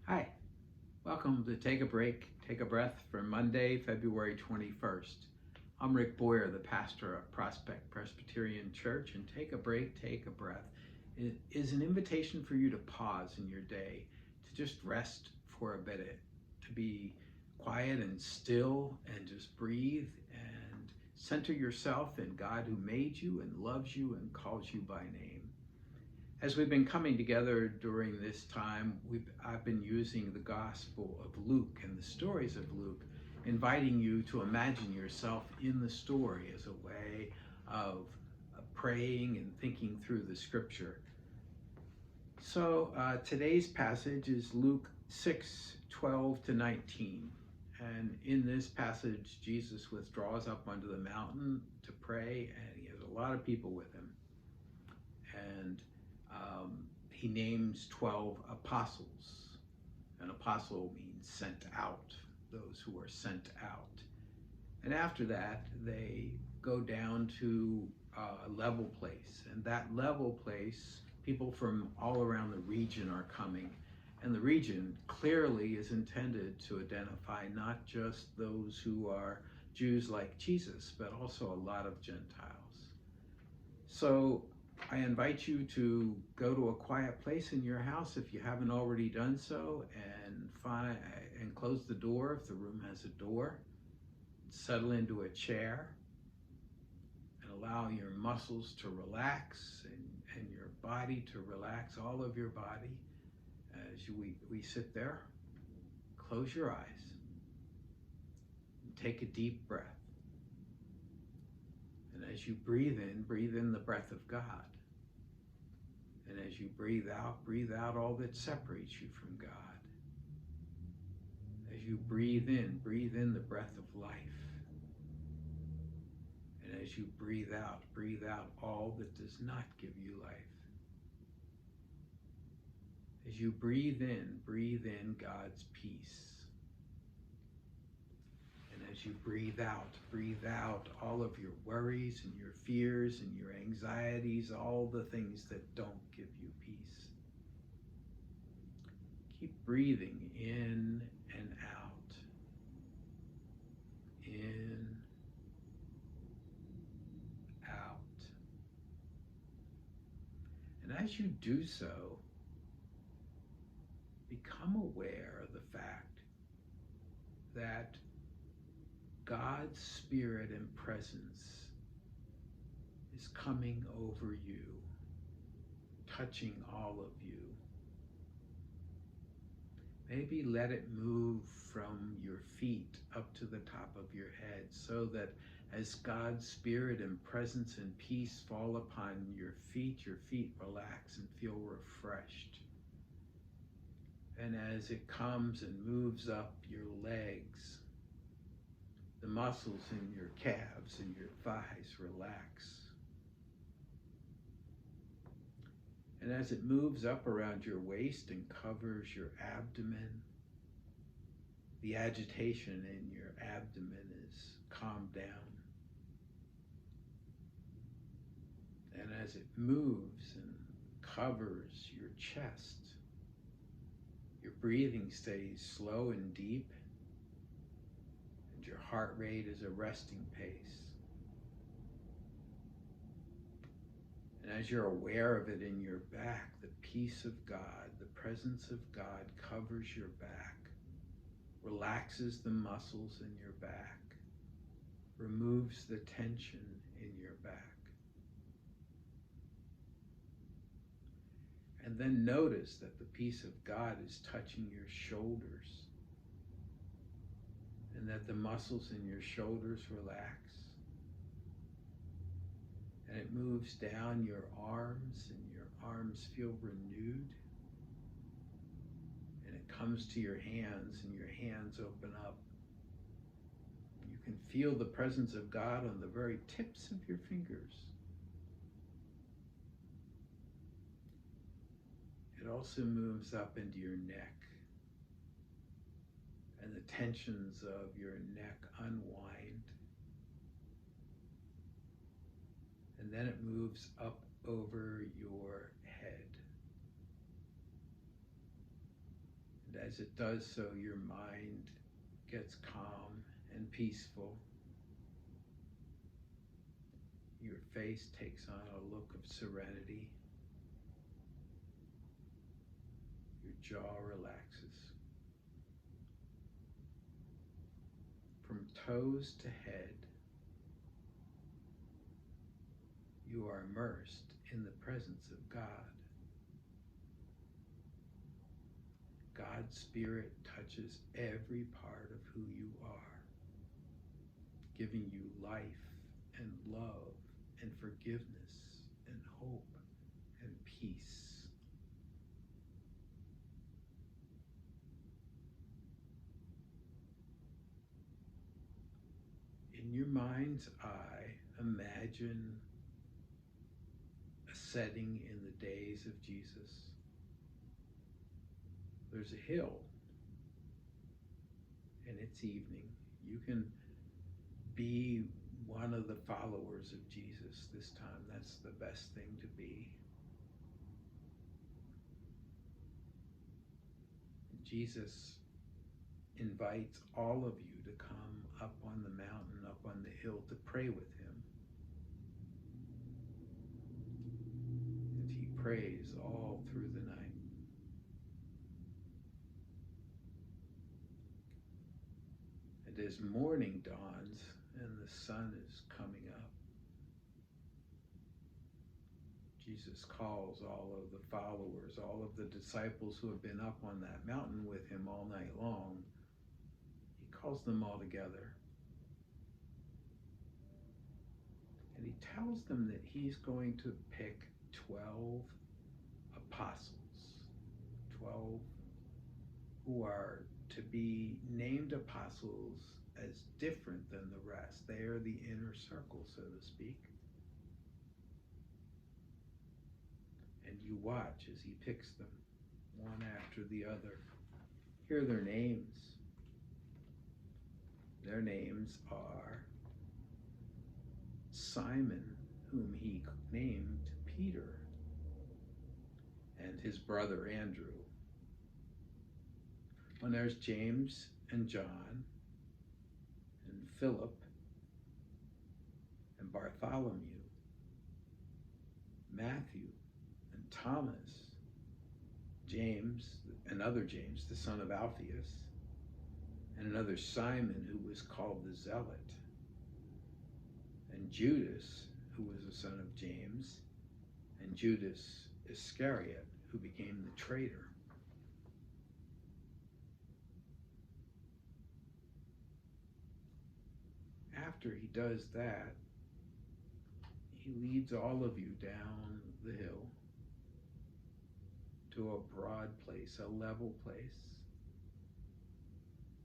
Hi, welcome to Take a Break, Take a Breath for Monday, February 21st. I'm Rick Boyer, the pastor of Prospect Presbyterian Church, and Take a Break, Take a Breath is an invitation for you to pause in your day, to just rest for a bit, to be quiet and still and just breathe and center yourself in God who made you and loves you and calls you by name. As we've been coming together during this time, I've been using the Gospel of Luke and the stories of Luke, inviting you to imagine yourself in the story as a way of praying and thinking through the scripture. So today's passage is Luke 6:12-19. And in this passage, Jesus withdraws up onto the mountain to pray, and he has a lot of people with him. And he names 12 apostles. An apostle means sent out, those who are sent out. And after that, they go down to a level place. And that level place, people from all around the region are coming. And the region clearly is intended to identify not just those who are Jews like Jesus, but also a lot of Gentiles. So I invite you to go to a quiet place in your house if you haven't already done so, and close the door if the room has a door. Settle into a chair and allow your muscles to relax and your body to relax, all of your body. As we sit there, close your eyes and take a deep breath. And as you breathe in the breath of God. And as you breathe out all that separates you from God. As you breathe in the breath of life. And as you breathe out all that does not give you life. As you breathe in God's peace. And as you breathe out all of your worries and your fears and your anxieties, all the things that don't give you peace. Keep breathing in and out. In, out. And as you do so, become aware of the fact that God's Spirit and presence is coming over you, touching all of you. Maybe let it move from your feet up to the top of your head, so that as God's Spirit and presence and peace fall upon your feet relax and feel refreshed. And as it comes and moves up your legs, the muscles in your calves and your thighs relax. And as it moves up around your waist and covers your abdomen, the agitation in your abdomen is calmed down. And as it moves and covers your chest, your breathing stays slow and deep, and your heart rate is a resting pace. And as you're aware of it in your back, the peace of God, the presence of God covers your back, relaxes the muscles in your back, removes the tension in your back. And then notice that the peace of God is touching your shoulders, and that the muscles in your shoulders relax. And it moves down your arms, and your arms feel renewed. And it comes to your hands, and your hands open up. You can feel the presence of God on the very tips of your fingers. It also moves up into your neck, and the tensions of your neck unwind. And then it moves up over your head. And as it does so, your mind gets calm and peaceful. Your face takes on a look of serenity. Your jaw relaxes. From toes to head, you are immersed in the presence of God. God's Spirit touches every part of who you are, giving you life and love and forgiveness and hope and peace. In your mind's eye, imagine a setting in the days of Jesus. There's a hill, and it's evening. You can be one of the followers of Jesus this time. That's the best thing to be. Jesus invites all of you to come up on the mountain, up on the hill, to pray with him. And he prays all through the night. And as morning dawns and the sun is coming up, Jesus calls all of the followers, all of the disciples who have been up on that mountain with him all night long. He calls them all together. And he tells them that he's going to pick 12 apostles, 12 who are to be named apostles as different than the rest. They are the inner circle, so to speak. And you watch as he picks them, one after the other. Here are their names. Their names are Simon, whom he named Peter, and his brother Andrew. And there's James and John, and Philip, and Bartholomew, Matthew, and Thomas, James, another James, the son of Alphaeus, and another Simon, who was called the Zealot, and Judas, who was the son of James, and Judas Iscariot, who became the traitor. After he does that, he leads all of you down the hill to a broad place, a level place.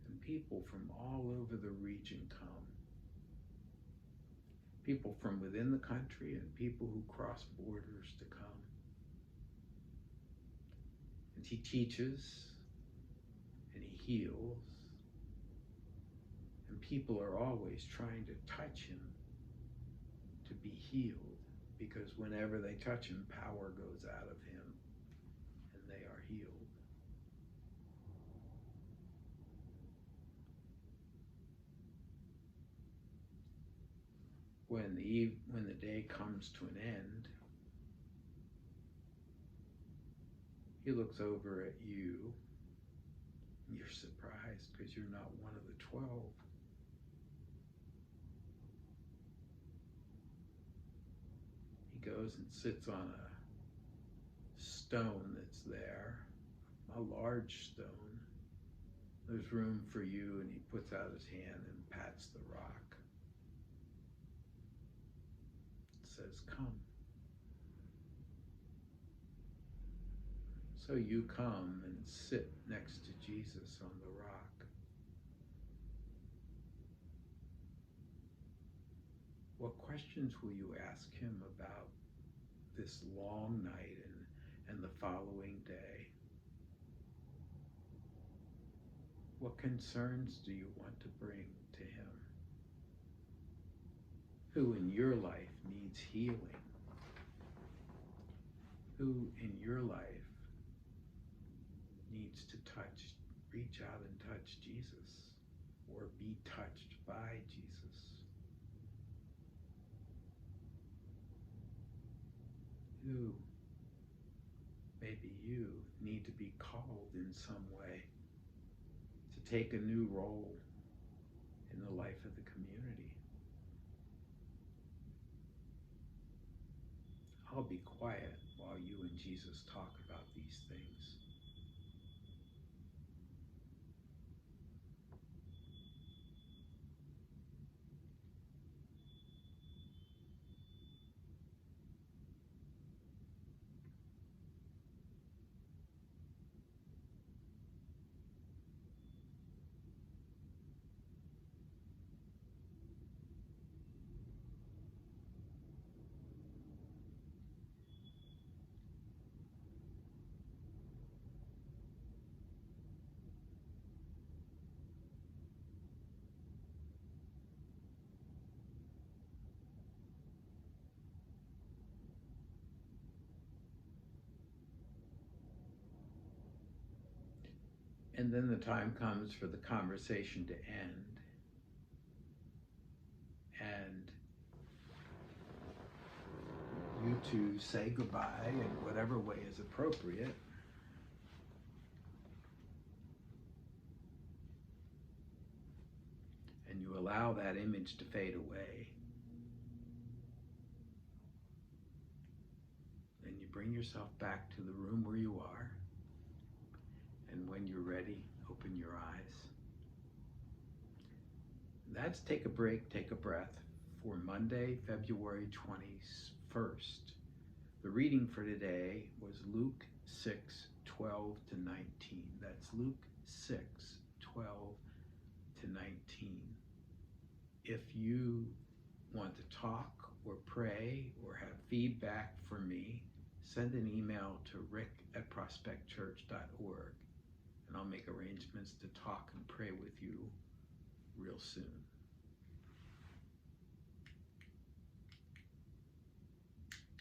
And people from all over the region come. People from within the country and people who cross borders to come. And he teaches and he heals. And people are always trying to touch him to be healed, because whenever they touch him, power goes out of him and they are healed. When the day comes to an end, he looks over at you. You're surprised because you're not one of the 12. He goes and sits on a stone that's there, a large stone. There's room for you, and he puts out his hand and pats the rock. Says, come. So you come and sit next to Jesus on the rock. What questions will you ask him about this long night and the following day? What concerns do you want to bring to him? Who in your life needs healing? Who in your life needs to touch reach out and touch Jesus or be touched by Jesus. Maybe you need to be called in some way to take a new role in the life of the community. I'll be quiet while you and Jesus talk about these things. And then the time comes for the conversation to end. And you two say goodbye in whatever way is appropriate. And you allow that image to fade away. Then you bring yourself back to the room where you are. And when you're ready, open your eyes. That's Take a Break, Take a Breath for Monday, February 21st. The reading for today was Luke 6:12 to 19. That's Luke 6:12 to 19. If you want to talk or pray or have feedback for me, send an email to rick@prospectchurch.org, and I'll make arrangements to talk and pray with you real soon.